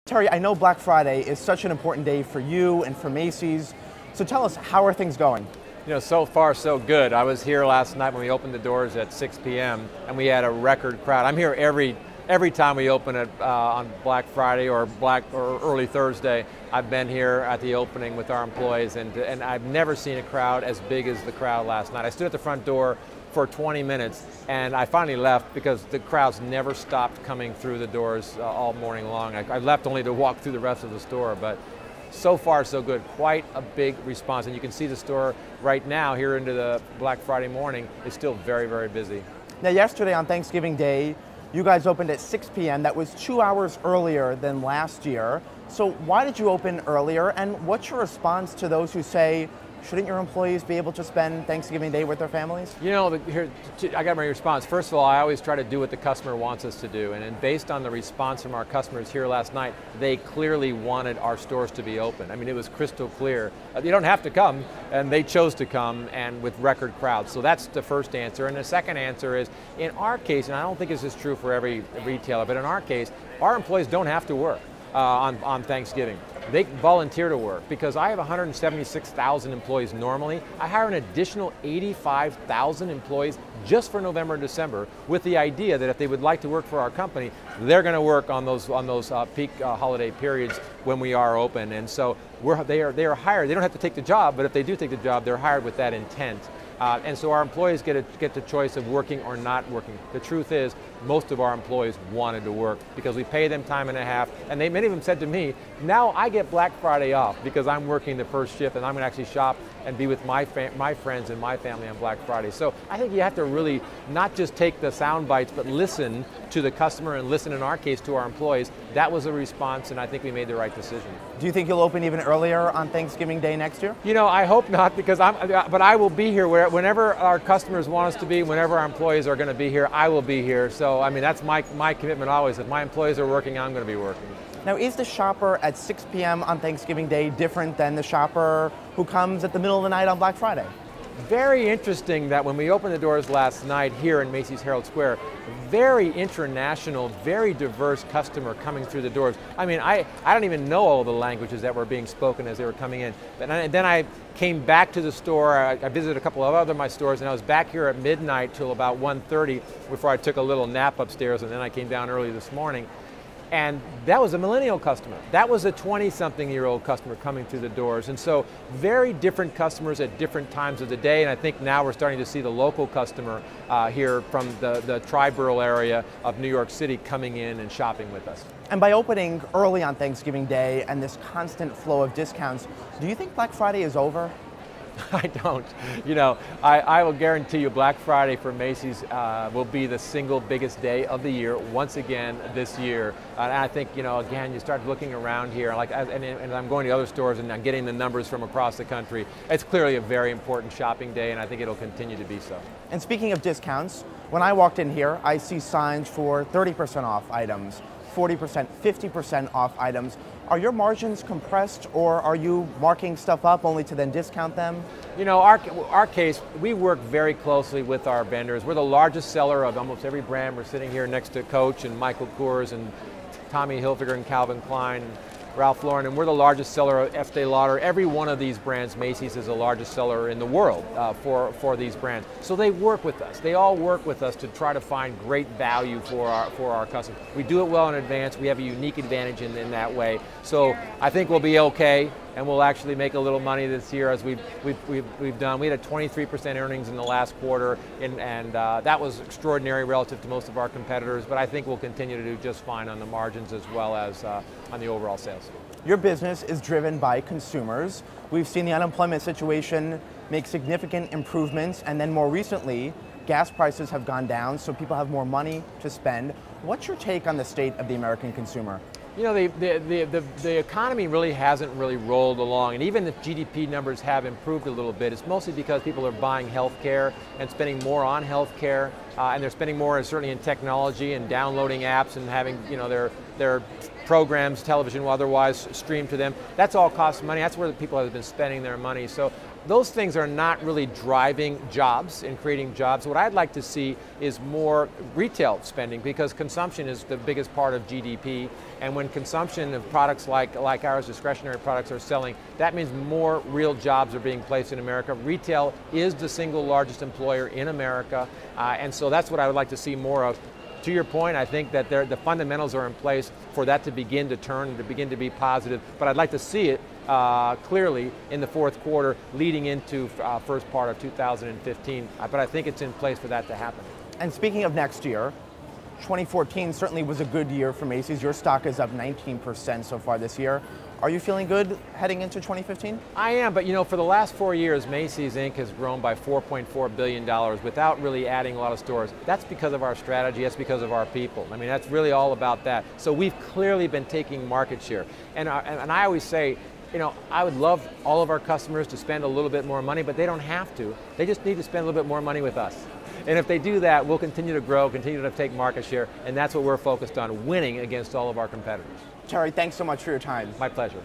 Terry, I know Black Friday is such an important day for you and for Macy's. So tell us, how are things going? You know, so far so good. I was here last night when we opened the doors at 6 p.m. and we had a record crowd. I'm here every time we open it on Black Friday or early Thursday. I've been here at the opening with our employees, and I've never seen a crowd as big as the crowd last night. I stood at the front door for 20 minutes, and I finally left because the crowds never stopped coming through the doors all morning long. I left only to walk through the rest of the store, but so far so good. Quite a big response, and you can see the store right now here into the Black Friday morning is still very, very busy. Now, yesterday on Thanksgiving Day, you guys opened at 6 p.m. That was 2 hours earlier than last year. So why did you open earlier, and what's your response to those who say, shouldn't your employees be able to spend Thanksgiving Day with their families? You know, I got my response. First of all, I always try to do what the customer wants us to do. And based on the response from our customers here last night, they clearly wanted our stores to be open. I mean, it was crystal clear. You don't have to come, and they chose to come, and with record crowds. So that's the first answer. And the second answer is, in our case, and I don't think this is true for every retailer, but in our case, our employees don't have to work on Thanksgiving. They volunteer to work because I have 176,000 employees normally. I hire an additional 85,000 employees just for November and December with the idea that if they would like to work for our company, they're going to work on those peak holiday periods when we are open. And so they are hired. They don't have to take the job, but if they do take the job, they're hired with that intent. And so our employees get the choice of working or not working. The truth is, most of our employees wanted to work because we pay them time and a half, and many of them said to me, now I get Black Friday off because I'm working the first shift and I'm going to actually shop and be with my friends and my family on Black Friday. So I think you have to really not just take the sound bites, but listen to the customer and listen, in our case, to our employees. That was a response, and I think we made the right decision. Do you think you'll open even earlier on Thanksgiving Day next year? You know, I hope not, because but I will be here whenever our customers want us to be, whenever our employees are going to be here, I will be here. So, I mean, that's my commitment always. If my employees are working, I'm going to be working. Now, is the shopper at 6 p.m. on Thanksgiving Day different than the shopper who comes at the middle of the night on Black Friday? Very interesting that when we opened the doors last night here in Macy's Herald Square, very international, very diverse customer coming through the doors. I mean, I don't even know all the languages that were being spoken as they were coming in. And then I came back to the store. I visited a couple of other of my stores, and I was back here at midnight till about 1:30 before I took a little nap upstairs, and then I came down early this morning. And that was a millennial customer. That was a 20-something-year-old customer coming through the doors. And so very different customers at different times of the day. And I think now we're starting to see the local customer here from the tri-borough area of New York City coming in and shopping with us. And by opening early on Thanksgiving Day and this constant flow of discounts, do you think Black Friday is over? I don't. You know, I will guarantee you Black Friday for Macy's will be the single biggest day of the year once again this year. And I think, you know, again, you start looking around here, and I'm going to other stores and I'm getting the numbers from across the country. It's clearly a very important shopping day, and I think it'll continue to be so. And speaking of discounts, when I walked in here, I see signs for 30% off items, 40%, 50% off items. Are your margins compressed, or are you marking stuff up only to then discount them? You know, our case, we work very closely with our vendors. We're the largest seller of almost every brand. We're sitting here next to Coach and Michael Kors and Tommy Hilfiger and Calvin Klein, Ralph Lauren, and we're the largest seller of Estee Lauder. Every one of these brands, Macy's is the largest seller in the world for these brands. So they work with us. They all work with us to try to find great value for our customers. We do it well in advance. We have a unique advantage in that way. So I think we'll be okay, and we'll actually make a little money this year as we've done. We had a 23% earnings in the last quarter, and that was extraordinary relative to most of our competitors, but I think we'll continue to do just fine on the margins as well as on the overall sales. Your business is driven by consumers. We've seen the unemployment situation make significant improvements, and then more recently, gas prices have gone down, so people have more money to spend. What's your take on the state of the American consumer? You know, the economy really hasn't rolled along, and even if GDP numbers have improved a little bit, it's mostly because people are buying health care and spending more on health care, and they're spending more certainly in technology and downloading apps and having, you know, their programs, television or otherwise, streamed to them. That's all costs money. That's where the people have been spending their money. So those things are not really driving jobs and creating jobs. What I'd like to see is more retail spending, because consumption is the biggest part of GDP. And when consumption of products like ours, discretionary products, are selling, that means more real jobs are being placed in America. Retail is the single largest employer in America, and so that's what I would like to see more of. To your point, I think that the fundamentals are in place for that to begin to turn and to begin to be positive, but I'd like to see it clearly in the fourth quarter leading into first part of 2015, but I think it's in place for that to happen. And speaking of next year, 2014 certainly was a good year for Macy's. Your stock is up 19% so far this year. Are you feeling good heading into 2015? I am, but for the last 4 years, Macy's Inc. has grown by $4.4 billion without really adding a lot of stores. That's because of our strategy, that's because of our people. I mean, that's really all about that. So we've clearly been taking market share. And I always say, I would love all of our customers to spend a little bit more money, but they don't have to. They just need to spend a little bit more money with us. And if they do that, we'll continue to grow, continue to take market share, and that's what we're focused on, winning against all of our competitors. Terry, thanks so much for your time. My pleasure.